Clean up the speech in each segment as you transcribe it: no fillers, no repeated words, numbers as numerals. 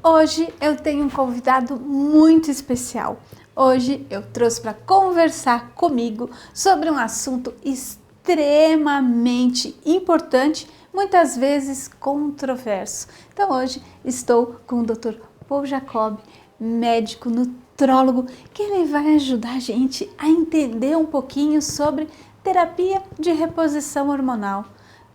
Hoje eu tenho um convidado muito especial. Hoje eu trouxe para conversar comigo sobre um assunto extremamente importante, muitas vezes controverso. Então hoje estou com o Dr. Paul Jacob, médico nutrólogo, que ele vai ajudar a gente a entender um pouquinho sobre terapia de reposição hormonal.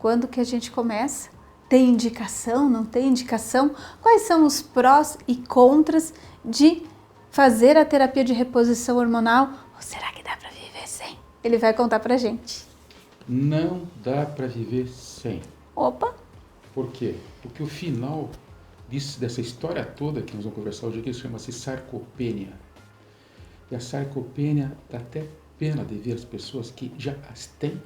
Quando que a gente começa? Tem indicação, não tem indicação? Quais são os prós e contras de fazer a terapia de reposição hormonal? Ou será que dá para viver sem? Ele vai contar pra gente. Não dá para viver sem. Opa! Por quê? Porque o final dessa história toda que nós vamos conversar hoje aqui chama-se sarcopenia. E a sarcopenia dá até pena de ver as pessoas que já as têm,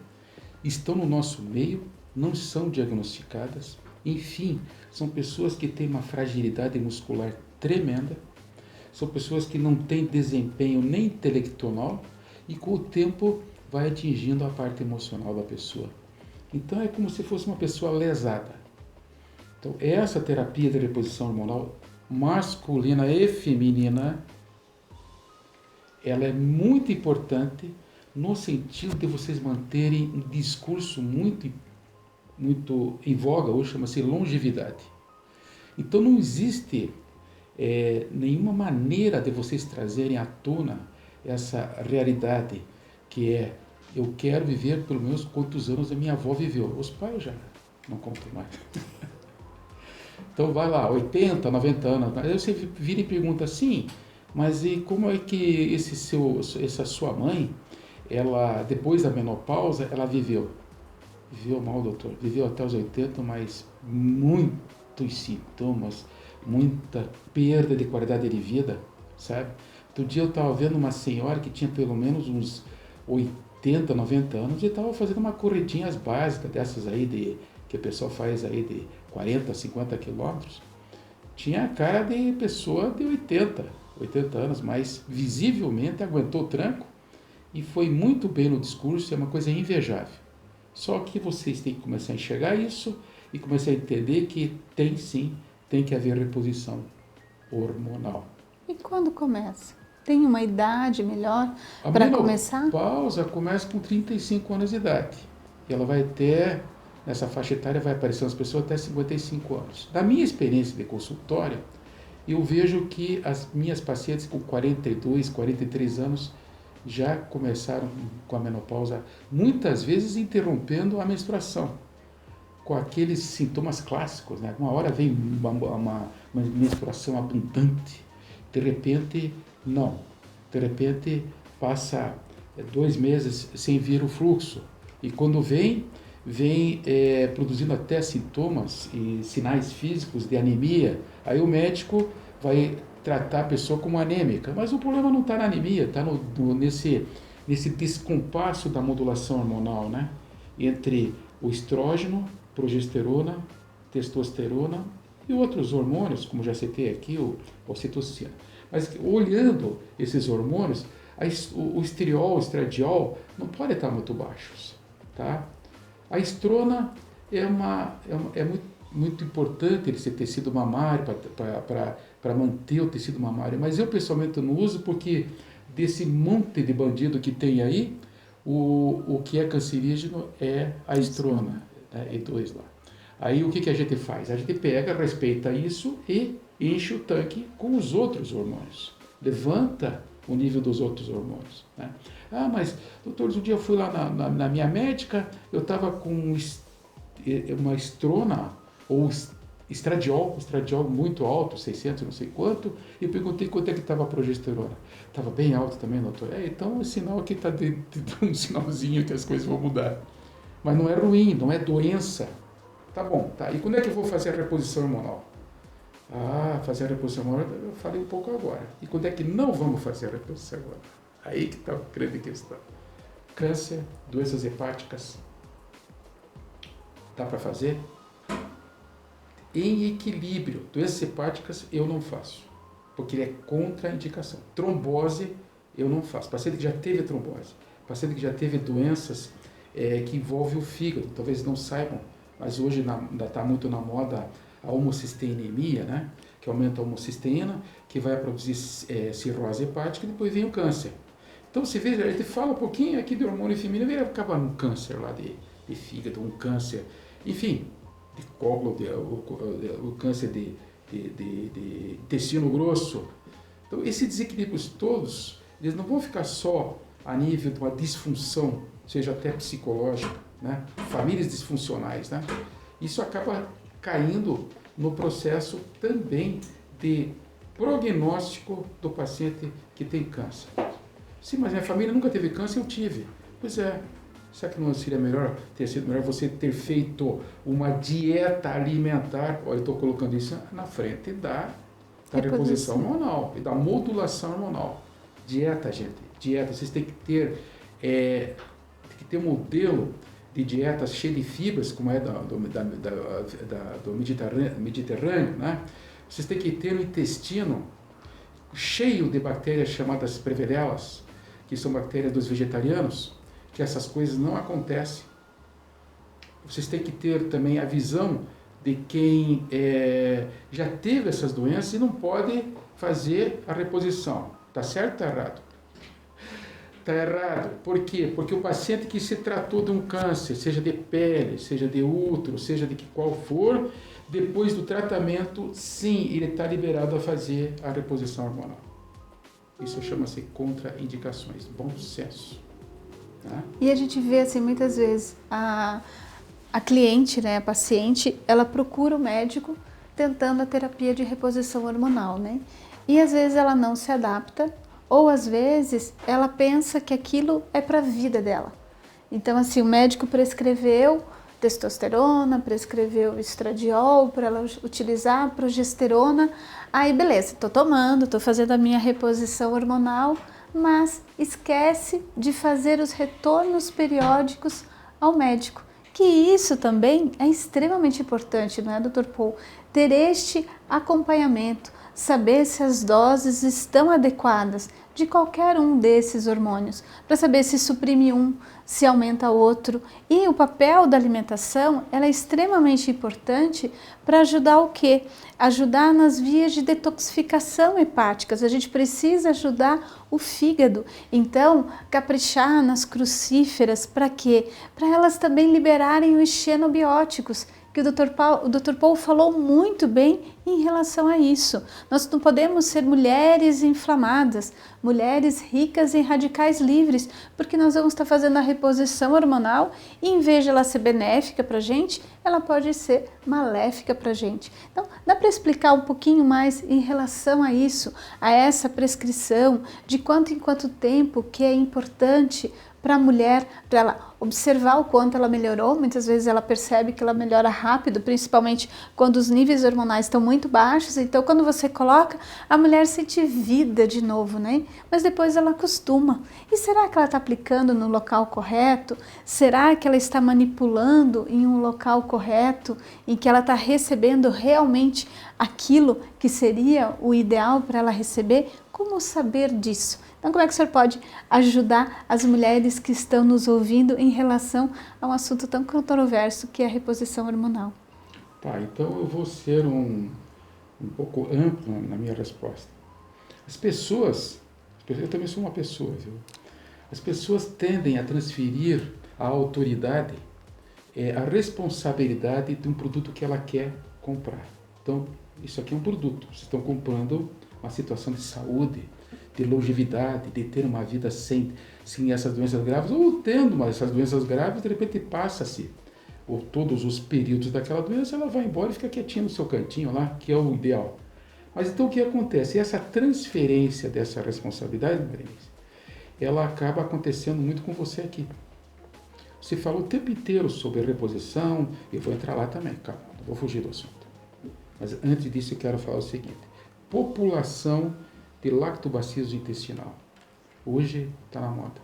estão no nosso meio, não são diagnosticadas, enfim, são pessoas que têm uma fragilidade muscular tremenda, são pessoas que não têm desempenho nem intelectual e com o tempo vai atingindo a parte emocional da pessoa. Então é como se fosse uma pessoa lesada. Então essa terapia de reposição hormonal masculina e feminina, ela é muito importante no sentido de vocês manterem um discurso muito em voga, hoje chama-se longevidade. Então não existe nenhuma maneira de vocês trazerem à tona essa realidade que é: eu quero viver pelo menos quantos anos a minha avó viveu. Os pais já não contam mais. Então vai lá, 80, 90 anos. Aí você vira e pergunta assim, mas e como é que essa sua mãe, ela depois da menopausa, ela viveu? Viveu mal, doutor. Viveu até os 80, mas muitos sintomas, muita perda de qualidade de vida, sabe? Outro dia eu estava vendo uma senhora que tinha pelo menos uns 80, 90 anos e estava fazendo uma corridinhas básicas dessas aí que a pessoa faz aí de 40, 50 quilômetros. Tinha a cara de pessoa de 80 anos, mas visivelmente aguentou o tranco e foi muito bem no discurso, é uma coisa invejável. Só que vocês têm que começar a enxergar isso e começar a entender que tem que haver reposição hormonal. E quando começa? Tem uma idade melhor para começar? A menopausa começa com 35 anos de idade. E ela vai até, nessa faixa etária, vai aparecer nas pessoas até 55 anos. Da minha experiência de consultório, eu vejo que as minhas pacientes com 42, 43 anos já começaram com a menopausa, muitas vezes interrompendo a menstruação, com aqueles sintomas clássicos, né? Uma hora vem uma menstruação abundante, de repente, não. De repente, passa 2 meses sem vir o fluxo, e quando vem produzindo até sintomas e sinais físicos de anemia. Aí o médico vai tratar a pessoa como anêmica, mas o problema não está na anemia, está nesse descompasso da modulação hormonal, né? Entre o estrógeno, progesterona, testosterona e outros hormônios, como já citei aqui, o ocitocina. Mas olhando esses hormônios, o estriol, o estradiol não pode estar muito baixos, tá? A estrona é muito importante esse tecido mamário para manter o tecido mamário, mas eu pessoalmente não uso porque desse monte de bandido que tem aí, o que é cancerígeno é a estrona, né, E2 lá. Aí o que a gente faz? A gente pega, respeita isso e enche o tanque com os outros hormônios, levanta o nível dos outros hormônios, né? Ah, mas doutor, um dia eu fui lá na minha médica, eu estava com uma estrona ou estradiol muito alto, 600 não sei quanto, e perguntei quanto é que estava a progesterona. Estava bem alto também, doutor. Então o sinal aqui está um sinalzinho que as coisas vão mudar. Mas não é ruim, não é doença. Tá bom, tá. E quando é que eu vou fazer a reposição hormonal? Ah, fazer a reposição hormonal, eu falei um pouco agora. E quando é que não vamos fazer a reposição hormonal? Aí que está a grande questão. Câncer, doenças hepáticas, dá para fazer? Em equilíbrio, doenças hepáticas eu não faço, porque é contraindicação. Trombose eu não faço. Paciente que já teve trombose, paciente que já teve doenças que envolvem o fígado, talvez não saibam, mas hoje ainda está muito na moda a homocisteinemia, né? que aumenta a homocisteína, que vai produzir cirrose hepática e depois vem o câncer. Então você vê, a gente fala um pouquinho aqui do hormônio feminino e acaba num câncer lá de fígado, um câncer, enfim, de cólon, o câncer de intestino grosso. Então esses desequilíbrios todos, eles não vão ficar só a nível de uma disfunção, seja até psicológica, né? Famílias disfuncionais, né? Isso acaba caindo no processo também de prognóstico do paciente que tem câncer. Sim, mas minha família nunca teve câncer, eu tive. Pois é, será que não seria melhor, ter sido melhor você ter feito uma dieta alimentar? Olha, eu estou colocando isso na frente da reposição hormonal e da modulação hormonal. Dieta, gente, dieta, vocês têm que ter um modelo de dieta cheia de fibras, como é do Mediterrâneo, né? Vocês têm que ter um intestino cheio de bactérias chamadas preverelas, que são bactérias dos vegetarianos, que essas coisas não acontecem. Vocês têm que ter também a visão de quem já teve essas doenças e não pode fazer a reposição. Tá certo ou tá errado? Tá errado. Por quê? Porque o paciente que se tratou de um câncer, seja de pele, seja de útero, seja de qual for, depois do tratamento, sim, ele está liberado a fazer a reposição hormonal. Isso chama-se contraindicações, bom senso. Tá? E a gente vê assim muitas vezes a cliente, né, a paciente, ela procura o médico tentando a terapia de reposição hormonal, né? E às vezes ela não se adapta, ou às vezes ela pensa que aquilo é para a vida dela. Então assim, o médico prescreveu testosterona, prescreveu estradiol para ela utilizar, progesterona, aí beleza, estou tomando, estou fazendo a minha reposição hormonal, mas esquece de fazer os retornos periódicos ao médico. Que isso também é extremamente importante, não é, Dr. Paul? Ter este acompanhamento, saber se as doses estão adequadas de qualquer um desses hormônios, para saber se suprime um, se aumenta outro. E o papel da alimentação, ela é extremamente importante para ajudar o quê? Ajudar nas vias de detoxificação hepáticas. A gente precisa ajudar o fígado. Então, caprichar nas crucíferas, para quê? Para elas também liberarem os xenobióticos, que o Dr. Paul falou muito bem em relação a isso. Nós não podemos ser mulheres inflamadas, mulheres ricas em radicais livres, porque nós vamos estar fazendo a reposição hormonal e em vez de ela ser benéfica para a gente, ela pode ser maléfica para a gente. Então, dá para explicar um pouquinho mais em relação a isso, a essa prescrição, de quanto em quanto tempo que é importante para a mulher, para ela observar o quanto ela melhorou. Muitas vezes ela percebe que ela melhora rápido, principalmente quando os níveis hormonais estão muito baixos. Então, quando você coloca, a mulher sente vida de novo, né? Mas depois ela acostuma. E será que ela está aplicando no local correto? Será que ela está manipulando em um local correto, em que ela está recebendo realmente aquilo que seria o ideal para ela receber? Como saber disso? Então, como é que o senhor pode ajudar as mulheres que estão nos ouvindo em relação a um assunto tão controverso que é a reposição hormonal? Tá, então eu vou ser um pouco amplo na minha resposta. As pessoas, eu também sou uma pessoa, viu? As pessoas tendem a transferir à autoridade a responsabilidade de um produto que ela quer comprar. Então, isso aqui é um produto, vocês estão comprando uma situação de saúde, de longevidade, de ter uma vida sem essas doenças graves, ou tendo essas doenças graves, de repente passa-se, ou todos os períodos daquela doença, ela vai embora e fica quietinha no seu cantinho lá, que é o ideal. Mas então o que acontece? Essa transferência dessa responsabilidade, Marinês, ela acaba acontecendo muito com você aqui. Você falou o tempo inteiro sobre reposição, eu vou entrar lá também, calma, não vou fugir do assunto. Mas antes disso eu quero falar o seguinte: população de lactobacillus intestinal. Hoje está na moda.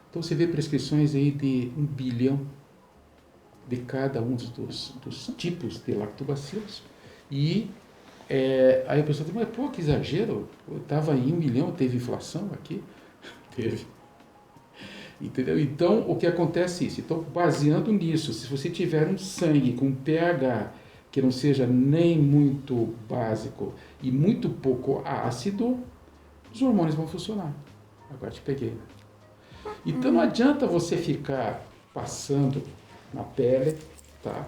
Então você vê prescrições aí de 1 bilhão de cada um dos tipos de lactobacillus. E aí a pessoa diz, mas pô, que exagero, estava em 1 milhão, teve inflação aqui? Teve. Entendeu? Então, o que acontece é isso. Então, baseando nisso, se você tiver um sangue com pH que não seja nem muito básico e muito pouco ácido, os hormônios vão funcionar. Agora te peguei, né? Então não adianta você ficar passando na pele, tá?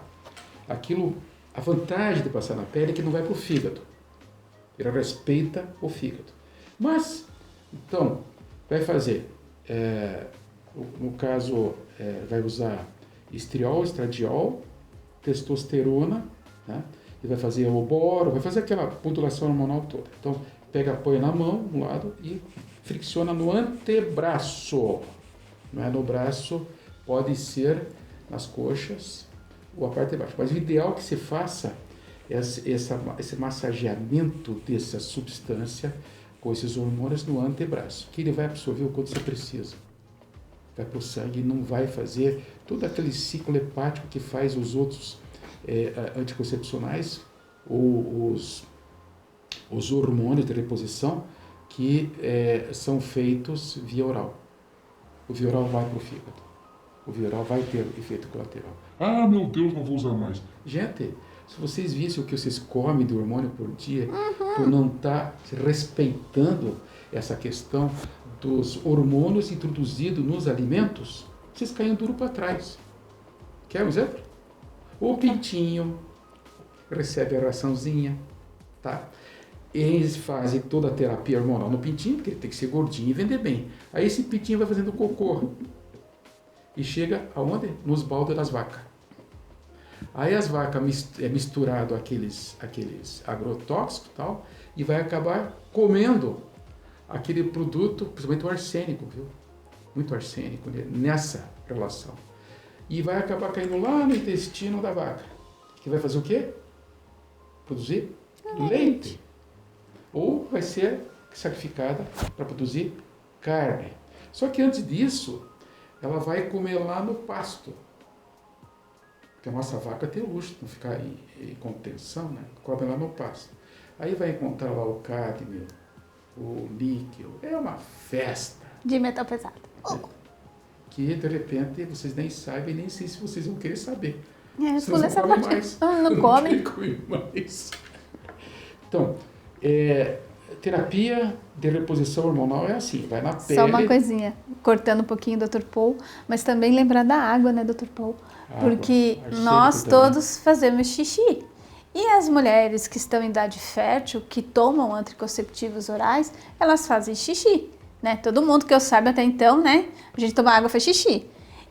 Aquilo, a vantagem de passar na pele é que não vai para o fígado. Ele respeita o fígado. Mas, então, vai fazer, no caso, vai usar estriol, estradiol, testosterona, né? E vai fazer o boro, vai fazer aquela modulação hormonal toda. Então, pega, põe na mão, um lado, e fricciona no antebraço. Não é no braço, pode ser nas coxas ou a parte de baixo. Mas o ideal é que se faça esse massageamento dessa substância com esses hormônios no antebraço, que ele vai absorver o quanto você precisa. Vai para o sangue e não vai fazer todo aquele ciclo hepático que faz os outros anticoncepcionais ou os hormônios de reposição que são feitos via oral. O via oral vai para o fígado. O via oral vai ter efeito colateral. Ah, meu Deus, não vou usar mais. Gente, se vocês vissem o que vocês comem de hormônio por dia, por não estar respeitando essa questão dos hormônios introduzidos nos alimentos, vocês caem duro para trás. Quer um exemplo? O pintinho recebe a raçãozinha, tá? Eles fazem toda a terapia hormonal no pintinho, porque ele tem que ser gordinho e vender bem. Aí esse pintinho vai fazendo cocô. E chega aonde? Nos baldes das vacas. Aí as vacas misturado aqueles agrotóxicos e tal, e vai acabar comendo aquele produto, principalmente o arsênico, viu? Muito arsênico nessa relação. E vai acabar caindo lá no intestino da vaca, que vai fazer o quê? Produzir leite. Ou vai ser sacrificada para produzir carne. Só que antes disso, ela vai comer lá no pasto. Porque a nossa vaca tem o luxo de não ficar em contenção, né? Come lá no pasto. Aí vai encontrar lá o cádmio, o níquel. É uma festa. De metal pesado. Que de repente vocês nem sabem, nem sei se vocês vão querer saber. Vocês não essa comem parte. mais. Não comem. Não comem mais. Então, terapia de reposição hormonal é assim, vai na pele. Só uma coisinha, cortando um pouquinho, Dr. Paul, mas também lembrar da água, né, Dr. Paul? Porque nós todos fazemos xixi. E as mulheres que estão em idade fértil, que tomam anticonceptivos orais, elas fazem xixi, né? Todo mundo que eu saiba até então, né? A gente toma água, faz xixi.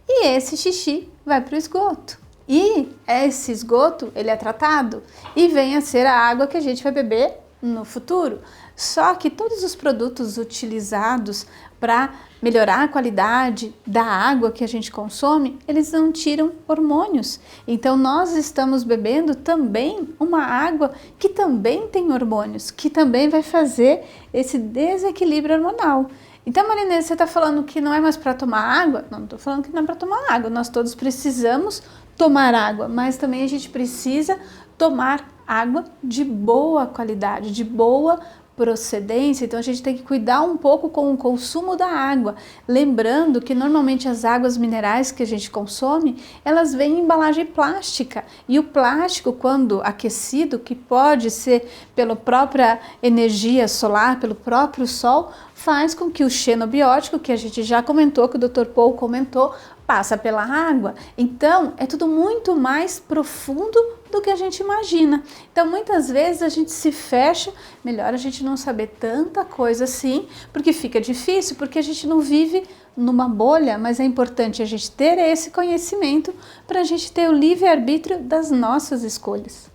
E esse xixi vai para o esgoto. E esse esgoto, ele é tratado e vem a ser a água que a gente vai beber no futuro. Só que todos os produtos utilizados para melhorar a qualidade da água que a gente consome, eles não tiram hormônios. Então nós estamos bebendo também uma água que também tem hormônios, que também vai fazer esse desequilíbrio hormonal. Então, Marinês, você está falando que não é mais para tomar água? Não estou falando que não é para tomar água. Nós todos precisamos tomar água, mas também a gente precisa tomar água de boa qualidade, de boa procedência. Então a gente tem que cuidar um pouco com o consumo da água, lembrando que normalmente as águas minerais que a gente consome, elas vêm em embalagem plástica, e o plástico, quando aquecido, que pode ser pela própria energia solar, pelo próprio sol, faz com que o xenobiótico, que a gente já comentou, que o Dr. Paul comentou, passa pela água. Então é tudo muito mais profundo do que a gente imagina. Então muitas vezes a gente se fecha, melhor a gente não saber tanta coisa assim, porque fica difícil, porque a gente não vive numa bolha, mas é importante a gente ter esse conhecimento para a gente ter o livre-arbítrio das nossas escolhas.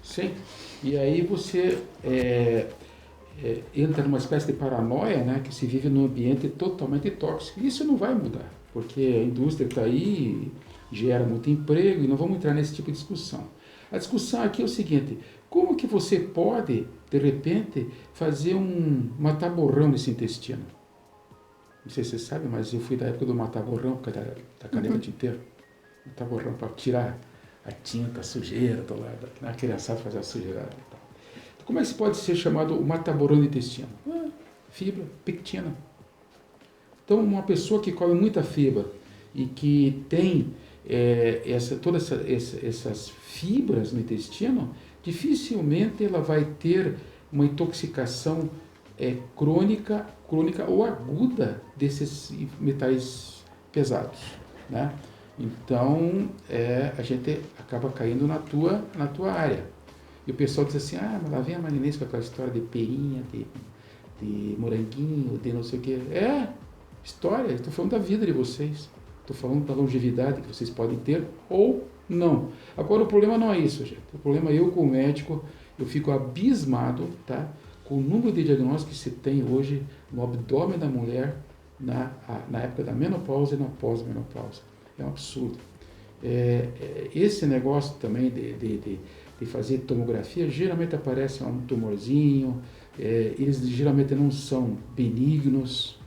Sim, e aí você entra numa espécie de paranoia, né, que se vive num ambiente totalmente tóxico. Isso não vai mudar, porque a indústria está aí, gera muito emprego, e não vamos entrar nesse tipo de discussão. A discussão aqui é o seguinte: como que você pode, de repente, fazer mata-borrão nesse intestino? Não sei se você sabe, mas eu fui da época do mata-borrão, da caneta tinteiro. Mata-borrão para tirar a tinta, a sujeira do lado, a criançada fazer a sujeirada e tal. Então, como é que pode ser chamado o mata-borrão do intestino? Fibra, pectina. Então, uma pessoa que come muita fibra e que tem todas essas fibras no intestino, dificilmente ela vai ter uma intoxicação crônica ou aguda desses metais pesados, né? Então, a gente acaba caindo na tua área. E o pessoal diz assim, mas lá vem a Marinense com aquela história de perinha, de moranguinho, de não sei o quê. História, estou falando da vida de vocês. Estou falando da longevidade que vocês podem ter ou não. Agora, o problema não é isso, gente. O problema é eu, como médico, eu fico abismado, tá, com o número de diagnósticos que se tem hoje no abdômen da mulher na época da menopausa e na pós-menopausa. É um absurdo. Esse negócio também de fazer tomografia, geralmente aparece um tumorzinho, eles geralmente não são benignos,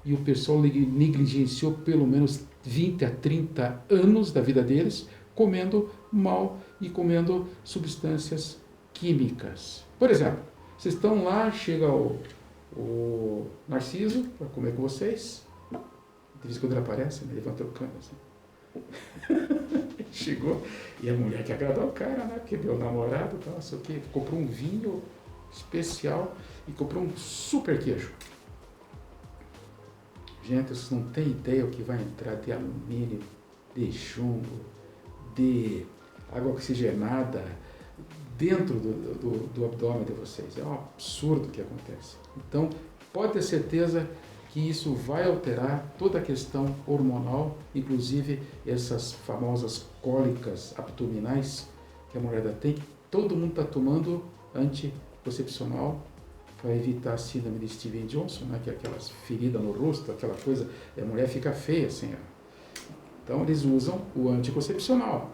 e o pessoal negligenciou pelo menos 20 a 30 anos da vida deles comendo mal e comendo substâncias químicas. Por exemplo, vocês estão lá, chega o Narciso para comer com vocês, de vez em quando ele aparece, né, levanta o cano assim. Chegou, e a mulher que agradou o cara, né, porque meu namorado, não sei o quê, comprou um vinho especial e comprou um super queijo. Gente, vocês não têm ideia o que vai entrar de alumínio, de chumbo, de água oxigenada dentro do abdômen de vocês. É um absurdo o que acontece. Então, pode ter certeza que isso vai alterar toda a questão hormonal, inclusive essas famosas cólicas abdominais que a mulher tem. Todo mundo está tomando anticoncepcional para evitar a síndrome de Steven Johnson, né, que é aquelas feridas no rosto, aquela coisa, a mulher fica feia assim. Então eles usam o anticoncepcional,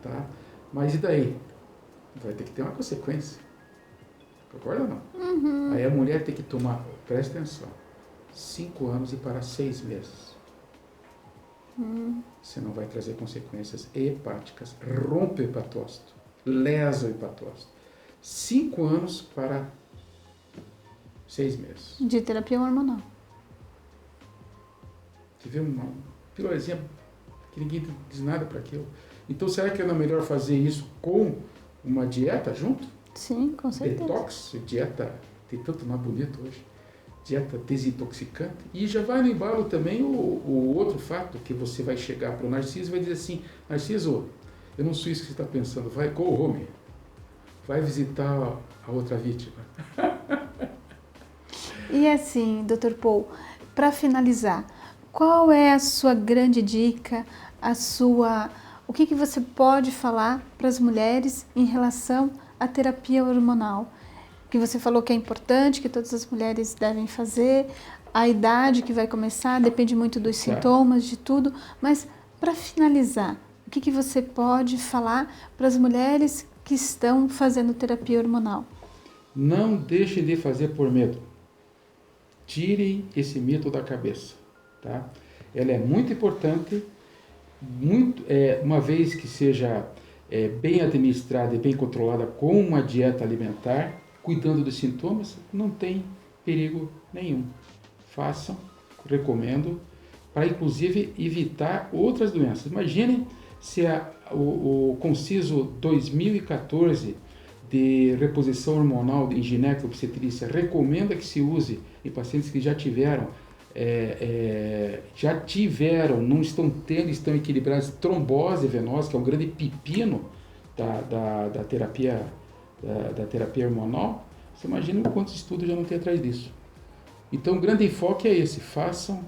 tá? Mas e daí? Vai ter que ter uma consequência. Concorda ou não? Uhum. Aí a mulher tem que tomar, presta atenção, 5 anos e para 6 meses. Senão vai trazer consequências hepáticas, rompe o hepatócito, lesa o hepatócito. 5 anos para 6 meses. De terapia hormonal. Você vê uma pilorezinha que ninguém diz nada para aquilo. Então, será que não é melhor fazer isso com uma dieta junto? Sim, com certeza. Detox, dieta, tem tanto nome bonito hoje. Dieta desintoxicante. E já vai no embalo também o outro fato, que você vai chegar para o Narciso e vai dizer assim, Narciso, eu não sou isso que você está pensando, vai go home. Vai visitar a outra vítima. E assim, Dr. Paul, para finalizar, qual é a sua grande dica, o que você pode falar para as mulheres em relação à terapia hormonal? Que você falou que é importante, que todas as mulheres devem fazer, a idade que vai começar, depende muito dos sintomas, de tudo, mas para finalizar, o que você pode falar para as mulheres que estão fazendo terapia hormonal? Não deixem de fazer por medo. Tirem esse mito da cabeça, tá? Ela é muito importante, uma vez que seja bem administrada e bem controlada com uma dieta alimentar, cuidando dos sintomas, não tem perigo nenhum. Façam, recomendo, para inclusive evitar outras doenças. Imaginem se o Conciso 2014 de reposição hormonal em ginecobstetrícia recomenda que se use em pacientes que já tiveram, não estão tendo, estão equilibrados, trombose venosa, que é um grande pepino da terapia hormonal. Você imagina quantos estudos já não tem atrás disso. Então o grande enfoque é esse, façam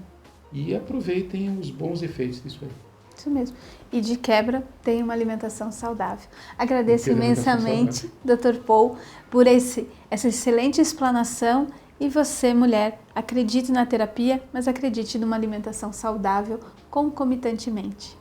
e aproveitem os bons efeitos disso aí. Isso mesmo. E de quebra, tem uma alimentação saudável. Agradeço imensamente, Dr. Paul, por essa excelente explanação. E você, mulher, acredite na terapia, mas acredite numa alimentação saudável concomitantemente.